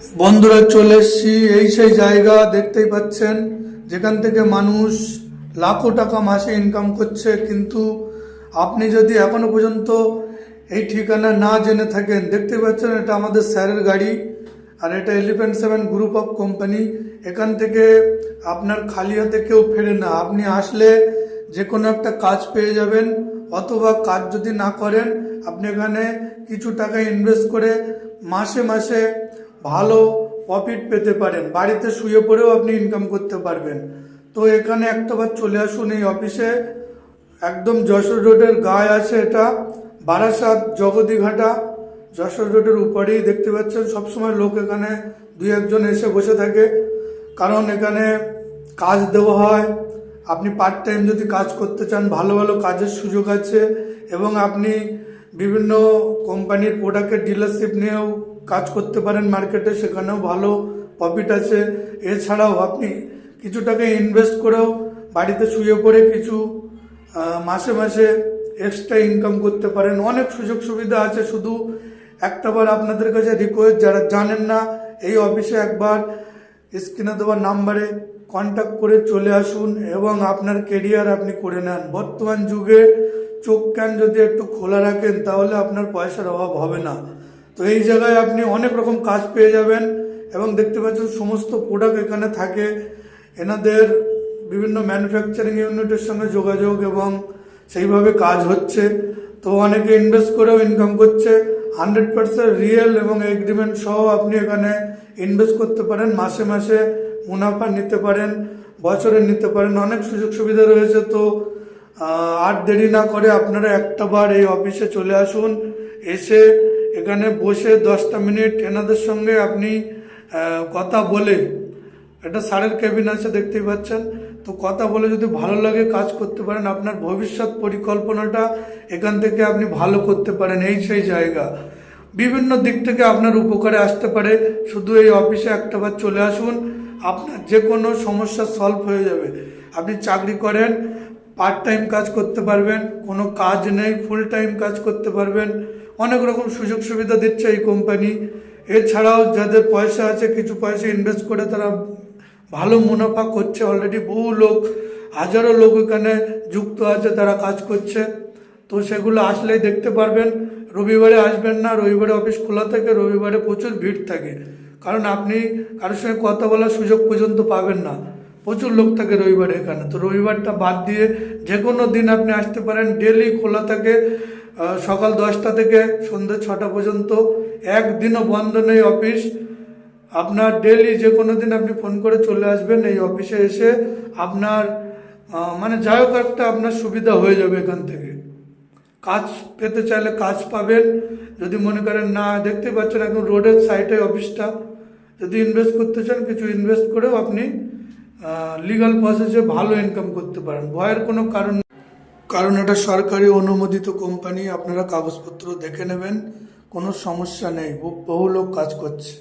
বন্ধুরা চলে এসেছি এই সেই জায়গা দেখতেই পাচ্ছেন যেখান থেকে মানুষ লাখো টাকা মাসে ইনকাম করছে। কিন্তু আপনি যদি এখনো পর্যন্ত এই ঠিকানা না জেনে থাকেন, দেখতে পাচ্ছেন এটা আমাদের স্যারের গাড়ি আর এটা এলিফ্যান্ট 7 গ্রুপ অফ কোম্পানি। এখান থেকে আপনার খালি হাতে কেউ ফেরে না। আপনি আসলে যে কোনো একটা কাজ পেয়ে যাবেন, অথবা কাজ যদি না করেন আপনি এখানে কিছু টাকা ইনভেস্ট করে মাসে মাসে ভালো প্রফিট পেতে পারেন। বাড়িতে শুয়ে পড়েও আপনি ইনকাম করতে পারবেন। তো এখানে একটাবার চলে আসুন এই অফিসে। একদম যশোর রোডের গায়ে আছে এটা, বারাসাত জগদীঘাটা যশোর রোডের উপরেই। দেখতে পাচ্ছেন সবসময় লোক এখানে দুই একজন এসে বসে থাকে, কারণ এখানে কাজ দেওয়া হয়। আপনি পার্ট টাইম যদি কাজ করতে চান, ভালো ভালো কাজের সুযোগ আছে, এবং আপনি বিভিন্ন কোম্পানির প্রোডাক্টের ডিলারশিপ নিয়েও কাজ করতে পারেন মার্কেটে, সেখানেও ভালো প্রফিট আছে। এছাড়াও আপনি কিছু টাকা ইনভেস্ট করেও বাড়িতে শুয়ে পড়ে কিছু মাসে মাসে এক্সট্রা ইনকাম করতে পারেন। অনেক সুযোগ সুবিধা আছে। শুধু একটাবার আপনাদের কাছে রিকোয়েস্ট, যারা জানেন না এই অফিসে একবার স্ক্রিনে দেওয়া নাম্বারে কন্ট্যাক্ট করে চলে আসুন এবং আপনার কেরিয়ার আপনি করে নেন। বর্তমান যুগে চোখ কান যদি একটু খোলা রাখেন তাহলে আপনার পয়সার অভাব হবে না। তো এই জায়গায় আপনি অনেক রকম কাজ পেয়ে যাবেন, এবং দেখতে পাচ্ছেন সমস্ত প্রোডাক্ট এখানে থাকে। এনাদের বিভিন্ন ম্যানুফ্যাকচারিং ইউনিটের সঙ্গে যোগাযোগ এবং সেইভাবে কাজ হচ্ছে। তো অনেকে ইনভেস্ট করেও ইনকাম করছে। 100% রিয়েল এবং এগ্রিমেন্ট সহ আপনি এখানে ইনভেস্ট করতে পারেন। মাসে মাসে মুনাফা নিতে পারেন, বছরে নিতে পারেন, অনেক সুযোগ সুবিধা রয়েছে। তো আর দেরি না করে আপনারা একটাবার এই অফিসে চলে আসুন। এসে এখানে বসে 10টা মিনিট এনাদের সঙ্গে আপনি কথা বলে, এটা স্যারের কেবিন আছে দেখতেই পাচ্ছেন, তো কথা বলে যদি ভালো লাগে কাজ করতে পারেন, আপনার ভবিষ্যৎ পরিকল্পনাটা এখান থেকে আপনি ভালো করতে পারেন। এই সেই জায়গা বিভিন্ন দিক থেকে আপনার উপকারে আসতে পারে। শুধু এই অফিসে একটাবার চলে আসুন, আপনার যে কোনো সমস্যা সলভ হয়ে যাবে। আপনি চাকরি করেন, পার্ট টাইম কাজ করতে পারবেন, কোনো কাজ নেই ফুল টাইম কাজ করতে পারবেন। অনেক রকম সুযোগ সুবিধা দিচ্ছে এই কোম্পানি। এছাড়াও যাদের পয়সা আছে, কিছু পয়সা ইনভেস্ট করে তারা ভালো মুনাফা করছে। অলরেডি বহু লোক, হাজারো লোক এখানে যুক্ত আছে, তারা কাজ করছে। তো সেগুলো আসলেই দেখতে পারবেন। রবিবারে আসবেন না, রবিবারে অফিস খোলা থাকে, রবিবারে প্রচুর ভিড় থাকে, কারণ আপনি কারোর সঙ্গে কথা বলার সুযোগ পর্যন্ত পাবেন না, প্রচুর লোক থাকে রবিবারে এখানে। তো রবিবারটা বাদ দিয়ে যে কোনো দিন আপনি আসতে পারেন। ডেলি খোলা থাকে সকাল 10টা থেকে সন্ধ্যে 6টা পর্যন্ত। একদিনও বন্ধ নেই অফিস। আপনার ডেলি যে কোনো দিন আপনি ফোন করে চলে আসবেন এই অফিসে। এসে আপনার মানে যাই হোক একটা আপনার সুবিধা হয়ে যাবে। এখান থেকে কাজ পেতে চাইলে কাজ পাবেন। যদি মনে করেন না, দেখতে পাচ্ছেন একদম রোডের সাইডে অফিসটা, যদি ইনভেস্ট করতে চান কিছু ইনভেস্ট করেও আপনি লিগাল প্রসেসে ভালো ইনকাম করতে পারেন। ভয়ের কোনো কারণ এটা সরকারি অনুমোদিত কোম্পানি। আপনারা কাগজপত্র দেখে নেবেন, কোনো সমস্যা নেই, বহু লোক কাজ করছে।